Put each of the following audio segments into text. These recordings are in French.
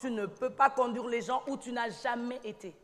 Tu ne peux pas conduire les gens où tu n'as jamais été.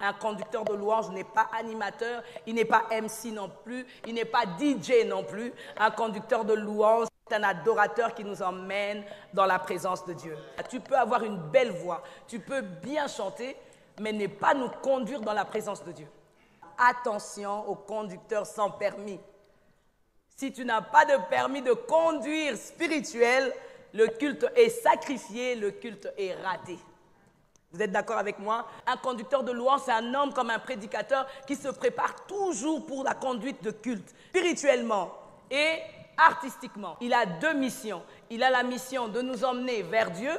Un conducteur de louange n'est pas animateur, il n'est pas MC non plus, il n'est pas DJ non plus. Un conducteur de louange, c'est un adorateur qui nous emmène dans la présence de Dieu. Tu peux avoir une belle voix, tu peux bien chanter, mais ne pas nous conduire dans la présence de Dieu. Attention aux conducteurs sans permis. Si tu n'as pas de permis de conduire spirituel, le culte est sacrifié, le culte est raté. Vous êtes d'accord avec moi? Un conducteur de louange, c'est un homme comme un prédicateur qui se prépare toujours pour la conduite de culte, spirituellement et artistiquement. Il a deux missions. Il a la mission de nous emmener vers Dieu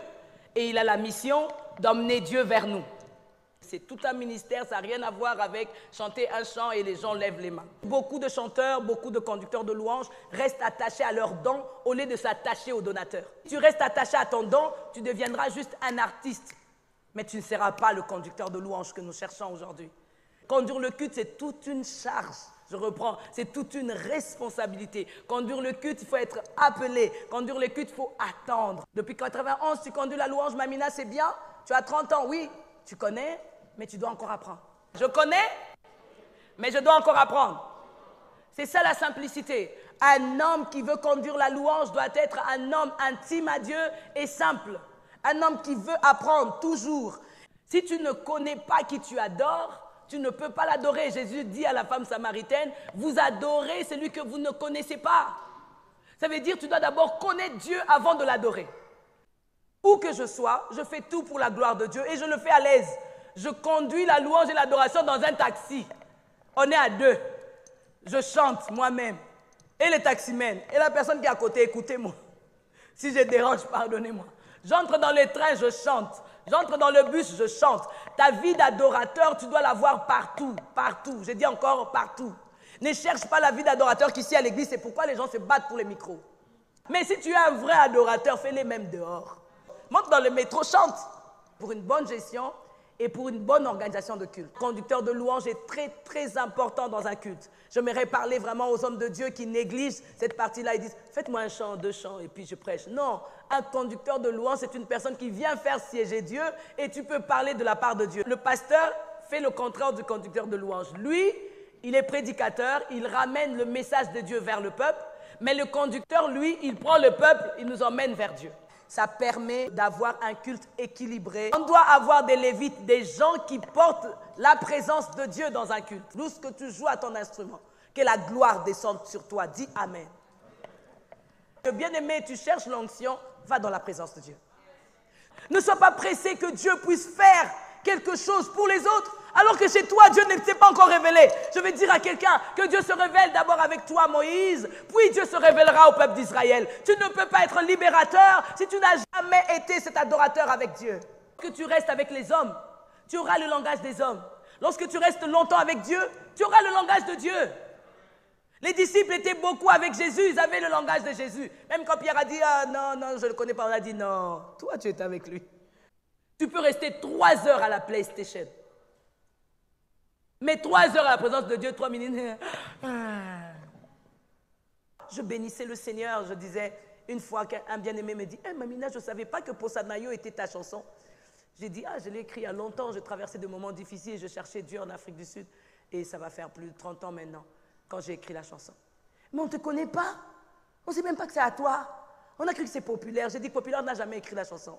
et il a la mission d'emmener Dieu vers nous. C'est tout un ministère, ça n'a rien à voir avec chanter un chant et les gens lèvent les mains. Beaucoup de chanteurs, beaucoup de conducteurs de louanges restent attachés à leur don au lieu de s'attacher au donateur. Si tu restes attaché à ton don, tu deviendras juste un artiste. Mais tu ne seras pas le conducteur de louange que nous cherchons aujourd'hui. Conduire le culte, c'est toute une charge. Je reprends, c'est toute une responsabilité. Conduire le culte, il faut être appelé. Conduire le culte, il faut attendre. Depuis 91, tu conduis la louange, Mamina, c'est bien. Tu as 30 ans, oui, tu connais, mais tu dois encore apprendre. Je connais, mais je dois encore apprendre. C'est ça la simplicité. Un homme qui veut conduire la louange doit être un homme intime à Dieu et simple. Un homme qui veut apprendre toujours. Si tu ne connais pas qui tu adores, tu ne peux pas l'adorer. Jésus dit à la femme samaritaine, vous adorez celui que vous ne connaissez pas. Ça veut dire que tu dois d'abord connaître Dieu avant de l'adorer. Où que je sois, je fais tout pour la gloire de Dieu et je le fais à l'aise. Je conduis la louange et l'adoration dans un taxi. On est à deux. Je chante moi-même. Et les taximens. Et la personne qui est à côté, écoutez-moi. Si je dérange, pardonnez-moi. J'entre dans le train, je chante. J'entre dans le bus, je chante. Ta vie d'adorateur, tu dois l'avoir partout, partout. Je dis encore partout. Ne cherche pas la vie d'adorateur qu'ici à l'église, c'est pourquoi les gens se battent pour les micros. Mais si tu es un vrai adorateur, fais-les même dehors. Monte dans le métro, chante. Pour une bonne gestion et pour une bonne organisation de culte. Le conducteur de louange est très, très important dans un culte. J'aimerais parler vraiment aux hommes de Dieu qui négligent cette partie-là. Ils disent, faites-moi un chant, deux chants, et puis je prêche. Non, un conducteur de louange, c'est une personne qui vient faire siéger Dieu, et tu peux parler de la part de Dieu. Le pasteur fait le contraire du conducteur de louange. Lui, il est prédicateur, il ramène le message de Dieu vers le peuple, mais le conducteur, lui, il prend le peuple, il nous emmène vers Dieu. Ça permet d'avoir un culte équilibré. On doit avoir des lévites, des gens qui portent la présence de Dieu dans un culte. Lorsque tu joues à ton instrument, que la gloire descende sur toi. Dis Amen. Que bien-aimé, tu cherches l'onction, va dans la présence de Dieu. Ne sois pas pressé que Dieu puisse faire quelque chose pour les autres, alors que chez toi, Dieu ne s'est pas encore révélé. Je vais dire à quelqu'un que Dieu se révèle d'abord avec toi, Moïse, puis Dieu se révélera au peuple d'Israël. Tu ne peux pas être libérateur si tu n'as jamais été cet adorateur avec Dieu. Que tu restes avec les hommes, tu auras le langage des hommes. Lorsque tu restes longtemps avec Dieu, tu auras le langage de Dieu. Les disciples étaient beaucoup avec Jésus, ils avaient le langage de Jésus. Même quand Pierre a dit, ah non, non, je ne le connais pas, on a dit, non, toi tu étais avec lui. Tu peux rester 3 heures à la PlayStation. Mais 3 heures à la présence de Dieu, 3 minutes. Je bénissais le Seigneur, je disais, une fois qu'un bien-aimé me dit, hey, Mamina, je ne savais pas que Posanayo était ta chanson. J'ai dit, ah, je l'ai écrit il y a longtemps, je traversais des moments difficiles, je cherchais Dieu en Afrique du Sud. Et ça va faire plus de 30 ans maintenant, quand j'ai écrit la chanson. Mais on ne te connaît pas. On ne sait même pas que c'est à toi. On a cru que c'est Populaire. J'ai dit que Populaire n'a jamais écrit la chanson.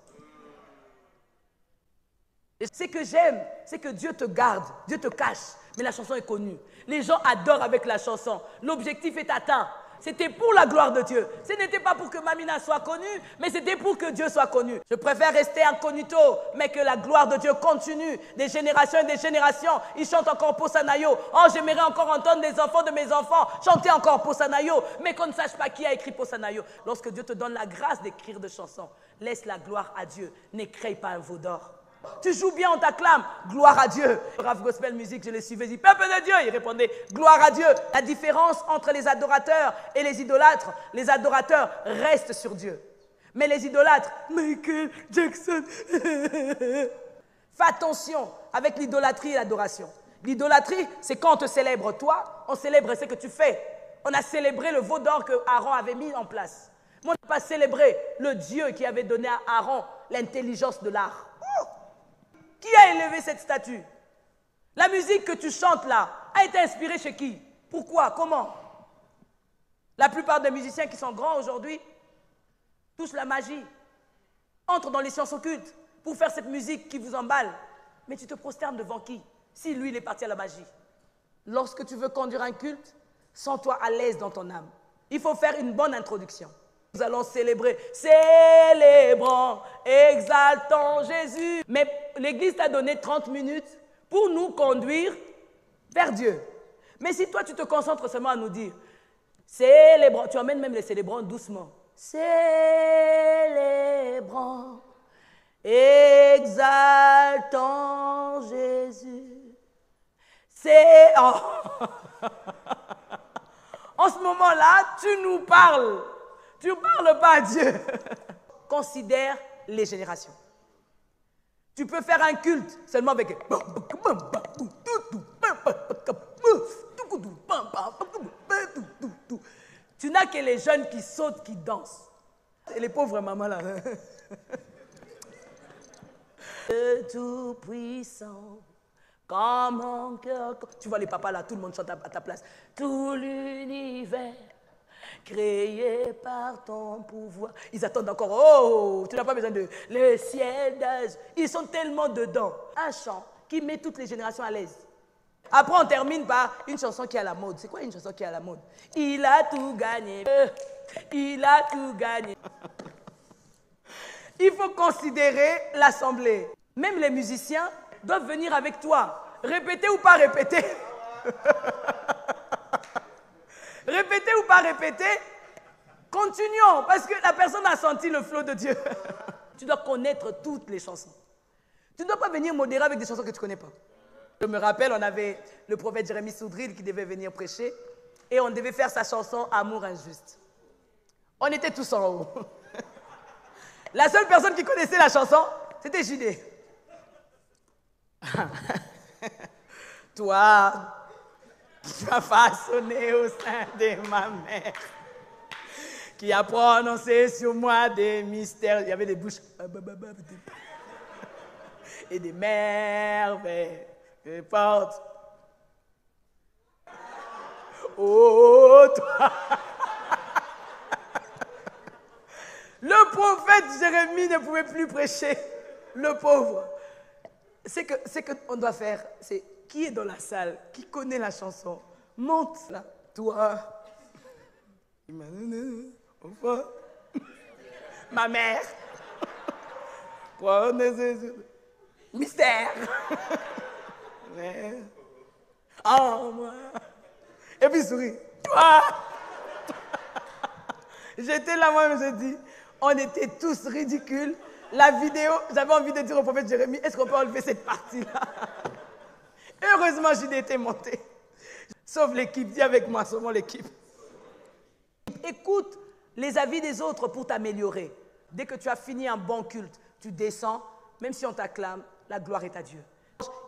Et ce que j'aime, c'est que Dieu te garde, Dieu te cache, mais la chanson est connue. Les gens adorent avec la chanson. L'objectif est atteint. C'était pour la gloire de Dieu. Ce n'était pas pour que Mamina soit connue, mais c'était pour que Dieu soit connu. Je préfère rester incognito, mais que la gloire de Dieu continue. Des générations et des générations, ils chantent encore Posanayo. Oh, j'aimerais encore entendre des enfants de mes enfants chanter encore Posanayo, mais qu'on ne sache pas qui a écrit Posanayo. Lorsque Dieu te donne la grâce d'écrire des chansons, laisse la gloire à Dieu. N'écris pas un veau d'or. Tu joues bien, on t'acclame, gloire à Dieu. Rav Gospel Music, je les suivais, je dis, peuple de Dieu, il répondait, gloire à Dieu. La différence entre les adorateurs et les idolâtres, les adorateurs restent sur Dieu. Mais les idolâtres, Michael Jackson. Fais attention avec l'idolâtrie et l'adoration. L'idolâtrie, c'est quand on te célèbre toi, on célèbre ce que tu fais. On a célébré le veau d'or que Aaron avait mis en place. Mais on n'a pas célébré le Dieu qui avait donné à Aaron l'intelligence de l'art. Qui a élevé cette statue? La musique que tu chantes là a été inspirée chez qui? Pourquoi? Comment? La plupart des musiciens qui sont grands aujourd'hui touchent la magie, entrent dans les sciences occultes pour faire cette musique qui vous emballe. Mais tu te prosternes devant qui? Si lui, il est parti à la magie. Lorsque tu veux conduire un culte, sens-toi à l'aise dans ton âme. Il faut faire une bonne introduction. Nous allons célébrer, célébrons, exaltons Jésus. Mais l'Église t'a donné 30 minutes pour nous conduire vers Dieu. Mais si toi, tu te concentres seulement à nous dire, célébrons, tu emmènes même les célébrants doucement. Célébrons, exaltons Jésus. C'est... Oh. En ce moment-là, tu nous parles. Tu ne parles pas à Dieu. Considère les générations. Tu peux faire un culte seulement avec... Tu n'as que les jeunes qui sautent, qui dansent. Et les pauvres mamans là. Le Tout-Puissant, comme mon cœur... Tu vois les papas là, tout le monde chante à ta place. Tout l'univers, créé par ton pouvoir. Ils attendent encore. Oh, tu n'as pas besoin de... Le ciel d'âge. Ils sont tellement dedans. Un chant qui met toutes les générations à l'aise. Après, on termine par une chanson qui est à la mode. C'est quoi une chanson qui est à la mode? Il a tout gagné. Il a tout gagné. Il faut considérer l'assemblée. Même les musiciens doivent venir avec toi. Répéter ou pas répéter? Répéter ou pas répéter? Continuons, parce que la personne a senti le flot de Dieu. Tu dois connaître toutes les chansons. Tu ne dois pas venir modérer avec des chansons que tu ne connais pas. Je me rappelle, on avait le prophète Jérémie Soudril qui devait venir prêcher et on devait faire sa chanson « Amour injuste ». On était tous en haut. La seule personne qui connaissait la chanson, c'était Judée. Toi, tu as façonné au sein de ma mère, qui a prononcé sur moi des mystères. Il y avait des bouches et des merveilles. Des portes. Oh, toi. Le prophète Jérémie ne pouvait plus prêcher. Le pauvre. C'est qu'on doit faire, c'est qui est dans la salle, qui connaît la chanson, monte là. Toi, ma mère, mystère. Oh, moi. Et puis souris. Toi. J'étais là, moi, je dis, on était tous ridicules. La vidéo, j'avais envie de dire au prophète Jérémie, est-ce qu'on peut enlever cette partie-là? Heureusement, j'y étais monté. Sauve l'équipe, dis avec moi, sauvons l'équipe. Écoute les avis des autres pour t'améliorer. Dès que tu as fini un bon culte, tu descends, même si on t'acclame, la gloire est à Dieu.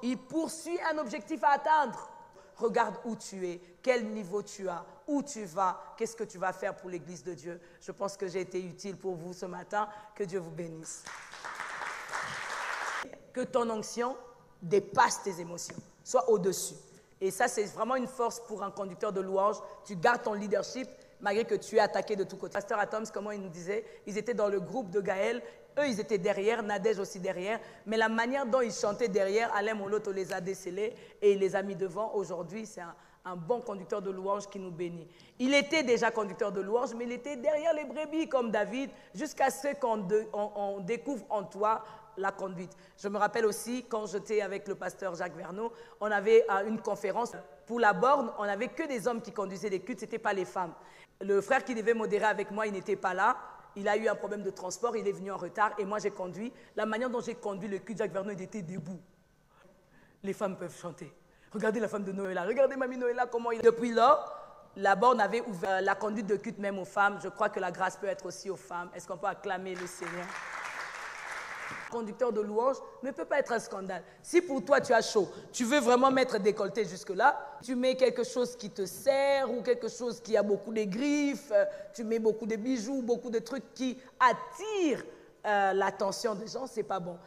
Il poursuit un objectif à atteindre. Regarde où tu es, quel niveau tu as, où tu vas, qu'est-ce que tu vas faire pour l'Église de Dieu. Je pense que j'ai été utile pour vous ce matin. Que Dieu vous bénisse. Que ton onction dépasse tes émotions, soit au-dessus. Et ça, c'est vraiment une force pour un conducteur de louange. Tu gardes ton leadership malgré que tu es attaqué de tous côtés. Pasteur Atoms, comment il nous disait, ils étaient dans le groupe de Gaël. Eux, ils étaient derrière, Nadège aussi derrière. Mais la manière dont ils chantaient derrière, Alain Moloto les a décelés et il les a mis devant. Aujourd'hui, c'est un bon conducteur de louange qui nous bénit. Il était déjà conducteur de louange, mais il était derrière les brebis comme David, jusqu'à ce qu'on découvre en toi la conduite. Je me rappelle aussi, quand j'étais avec le pasteur Jacques Verneau, on avait une conférence. Pour la borne, on n'avait que des hommes qui conduisaient les cultes, ce n'était pas les femmes. Le frère qui devait modérer avec moi, il n'était pas là. Il a eu un problème de transport, il est venu en retard et moi j'ai conduit. La manière dont j'ai conduit le culte, Jacques Verneau, il était debout. Les femmes peuvent chanter. Regardez la femme de Noëlla, regardez Mamie Noëlla, comment il... Depuis lors, la borne avait ouvert la conduite de culte même aux femmes. Je crois que la grâce peut être aussi aux femmes. Est-ce qu'on peut acclamer le Seigneur? Conducteur de louange ne peut pas être un scandale. Si pour toi tu as chaud, tu veux vraiment mettre décolleté jusque-là, tu mets quelque chose qui te sert ou quelque chose qui a beaucoup de griffes, tu mets beaucoup de bijoux, beaucoup de trucs qui attirent l'attention des gens, c'est pas bon.